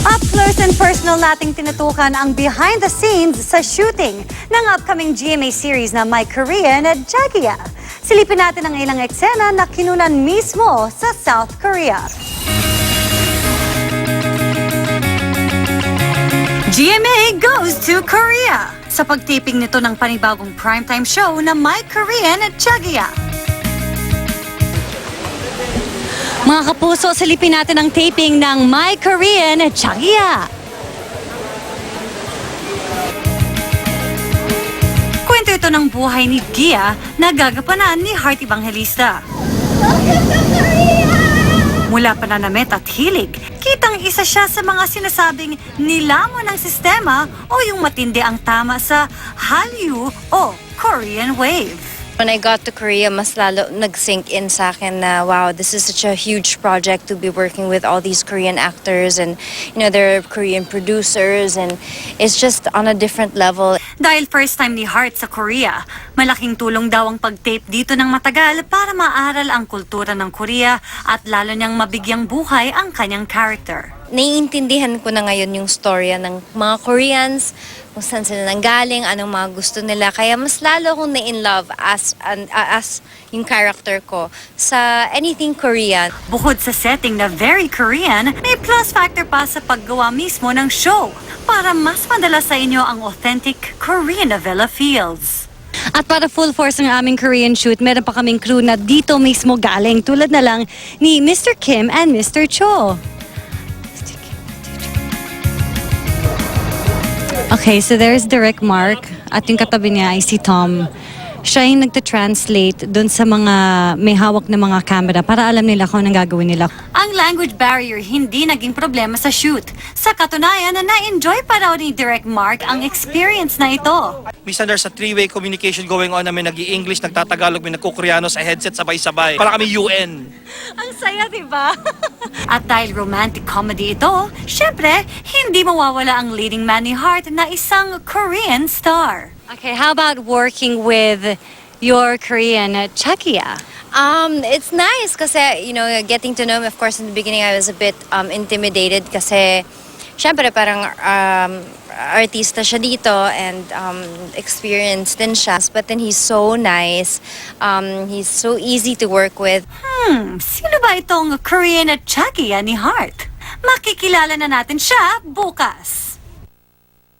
Up close and personal nating tinutukan ang behind the scenes sa shooting ng upcoming GMA series na My Korean at Jagia. Silipin natin ang ilang eksena na kinunan mismo sa South Korea. GMA goes to Korea sa pagtaping nito ng panibagong primetime show na My Korean at Jagia. Mga kapuso, silipin natin ang taping ng My Korean Jagia. Kwento ito ng buhay ni Gia na gagampanan ni Heart Evangelista. Mula pananamit at hilig, kitang isa siya sa mga sinasabing nilamon ng sistema o yung matindi ang tama sa Hallyu o Korean Wave. When I got to Korea, mas lalo nag-sink in sa akin na wow, this is such a huge project to be working with all these Korean actors and they're Korean producers and it's just on a different level. Dahil first time ni Heart sa Korea, malaking tulong daw ang pag-tape dito ng matagal para maaral ang kultura ng Korea at lalo niyang mabigyang buhay ang kanyang character. Naiintindihan ko na ngayon yung storya ng mga Koreans, kung saan sila nanggaling, anong mga gusto nila. Kaya mas lalo akong na-in love as yung character ko sa anything Korean. Bukod sa setting na very Korean, may plus factor pa sa paggawa mismo ng show para mas madala sa inyo ang authentic Korean novela feels. At para full force ng aming Korean shoot, meron pa kaming crew na dito mismo galing tulad na lang ni Mr. Kim and Mr. Cho. Okay, so there's Direct Mark at yung katabi niya ay si Tom. Siya yung nagta-translate dun sa mga may hawak na mga camera para alam nila kung anong gagawin nila. Ang language barrier hindi naging problema sa shoot. Sa katunayan na na-enjoy pa raw ni Direct Mark ang experience na ito. Minsan there's a three-way communication going on na may nag-i-English, nagtatagalog, may nagkukoreano sa headset sabay-sabay. Para kami UN. Ang saya, di ba? At dahil romantic comedy ito, syempre, hindi mawawala ang leading man ni Heart na isang Korean star. Okay, how about working with your Korean Jagia? It's nice kasi, getting to know him, of course, in the beginning I was a bit intimidated kasi syempre parang artista siya dito and experienced din siya. But then he's so nice. He's so easy to work with. Sino ba itong Korean Jagia ni Heart? Makikilala na natin siya bukas.